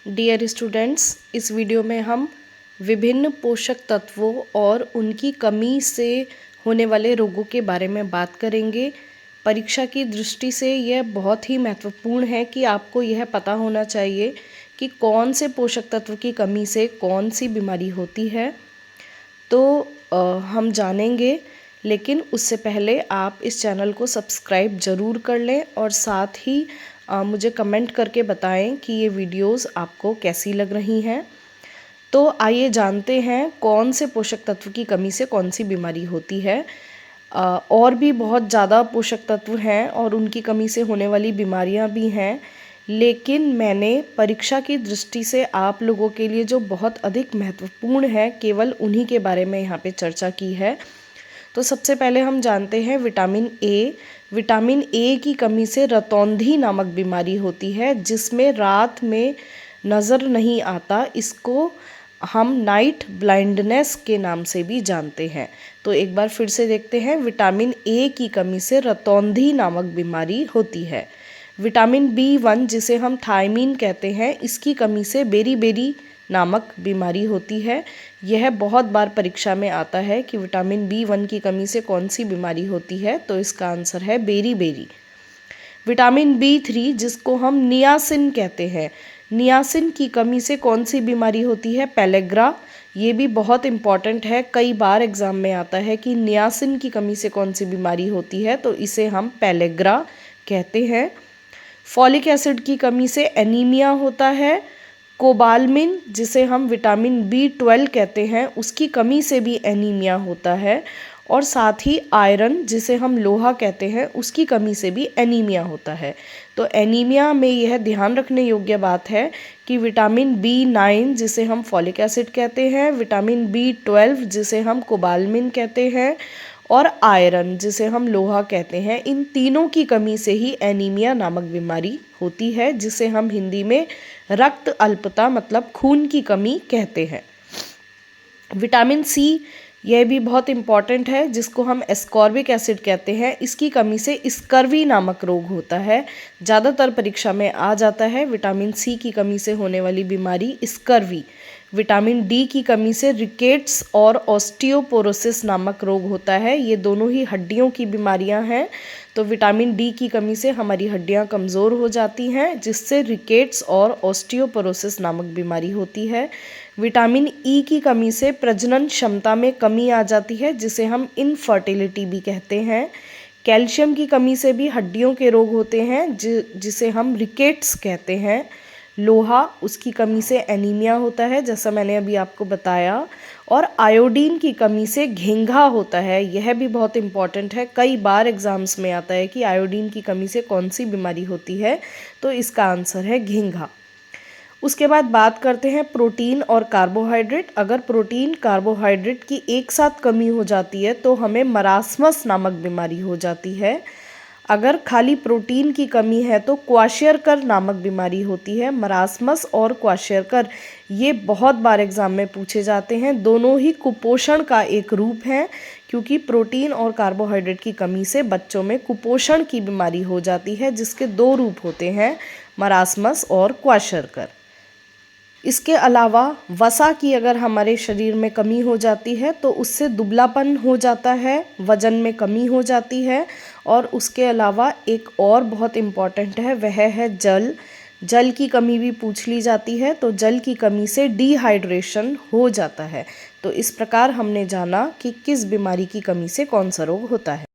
Dear students, इस video में हम विभिन्न पोषक तत्वों और उनकी कमी से होने वाले रोगों के बारे में बात करेंगे। परीक्षा की दृष्टि से यह बहुत ही महत्वपूर्ण है कि आपको यह पता होना चाहिए कि कौन से पोषक तत्व की कमी से कौन सी बीमारी होती है। तो हम जानेंगे, लेकिन उससे पहले आप इस चैनल को सब्सक्राइब ज़रूर कर लें और साथ ही मुझे कमेंट करके बताएं कि ये वीडियोस आपको कैसी लग रही हैं। तो आइए जानते हैं कौन से पोषक तत्व की कमी से कौन सी बीमारी होती है। और भी बहुत ज़्यादा पोषक तत्व हैं और उनकी कमी से होने वाली बीमारियां भी हैं, लेकिन मैंने परीक्षा की दृष्टि से आप लोगों के लिए जो बहुत अधिक महत्वपूर्ण है केवल उन्हीं के बारे में यहाँ पे चर्चा की है। तो सबसे पहले हम जानते हैं विटामिन ए। विटामिन ए की कमी से रतौंधी नामक बीमारी होती है, जिसमें रात में नज़र नहीं आता। इसको हम नाइट ब्लाइंडनेस के नाम से भी जानते हैं। तो एक बार फिर से देखते हैं, विटामिन ए की कमी से रतौंधी नामक बीमारी होती है। विटामिन बी1 जिसे हम थायमीन कहते हैं, इसकी कमी से बेरी नामक बीमारी होती है। यह बहुत बार परीक्षा में आता है कि विटामिन बी1 की कमी से कौन सी बीमारी होती है, तो इसका आंसर है बेरी। विटामिन बी3 जिसको हम नियासिन कहते हैं, नियासिन की कमी से कौन सी बीमारी होती है, पेलेग्रा। ये भी बहुत इम्पॉर्टेंट है, कई बार एग्जाम में आता है कि नियासिन की कमी से कौन सी बीमारी होती है, तो इसे हम पेलेग्रा कहते हैं। फॉलिक एसिड की कमी से एनीमिया होता है। कोबालमिन जिसे हम विटामिन बी12 कहते हैं, उसकी कमी से भी एनीमिया होता है। और साथ ही आयरन जिसे हम लोहा कहते हैं, उसकी कमी से भी एनीमिया होता है। तो एनीमिया में यह ध्यान रखने योग्य बात है कि विटामिन बी9 जिसे हम फॉलिक एसिड कहते हैं, विटामिन बी12 जिसे हम कोबालमिन कहते हैं और आयरन जिसे हम लोहा कहते हैं, इन तीनों की कमी से ही एनीमिया नामक बीमारी होती है, जिसे हम हिंदी में रक्त अल्पता मतलब खून की कमी कहते हैं। विटामिन सी यह भी बहुत इम्पॉर्टेंट है, जिसको हम एस्कॉर्बिक एसिड कहते हैं। इसकी कमी से स्कर्वी नामक रोग होता है, ज़्यादातर परीक्षा में आ जाता है। विटामिन सी की कमी से होने वाली बीमारी स्कर्वी। विटामिन डी की कमी से रिकेट्स और ऑस्टियोपोरोसिस नामक रोग होता है। ये दोनों ही हड्डियों की बीमारियां हैं। तो विटामिन डी की कमी से हमारी हड्डियां कमज़ोर हो जाती हैं, जिससे रिकेट्स और ऑस्टियोपोरोसिस नामक बीमारी होती है। विटामिन ई की कमी से प्रजनन क्षमता में कमी आ जाती है, जिसे हम इनफर्टिलिटी भी कहते हैं। कैल्शियम की कमी से भी हड्डियों के रोग होते हैं, जिसे हम रिकेट्स कहते हैं। लोहा, उसकी कमी से एनीमिया होता है, जैसा मैंने अभी आपको बताया। और आयोडीन की कमी से घेंघा होता है। यह भी बहुत इम्पॉर्टेंट है, कई बार एग्जाम्स में आता है कि आयोडीन की कमी से कौन सी बीमारी होती है, तो इसका आंसर है घेंघा। उसके बाद बात करते हैं प्रोटीन और कार्बोहाइड्रेट। अगर प्रोटीन कार्बोहाइड्रेट की एक साथ कमी हो जाती है तो हमें मरासमस नामक बीमारी हो जाती है। अगर खाली प्रोटीन की कमी है तो क्वाशियरकर नामक बीमारी होती है। मरासमस और क्वाशियरकर ये बहुत बार एग्जाम में पूछे जाते हैं। दोनों ही कुपोषण का एक रूप है, क्योंकि प्रोटीन और कार्बोहाइड्रेट की कमी से बच्चों में कुपोषण की बीमारी हो जाती है, जिसके दो रूप होते हैं, मरासमस और क्वाशियरकर। इसके अलावा वसा की अगर हमारे शरीर में कमी हो जाती है तो उससे दुबलापन हो जाता है, वजन में कमी हो जाती है। और उसके अलावा एक और बहुत इम्पॉर्टेंट है, वह है जल। जल की कमी भी पूछ ली जाती है, तो जल की कमी से डिहाइड्रेशन हो जाता है। तो इस प्रकार हमने जाना कि किस बीमारी की कमी से कौन सा रोग होता है।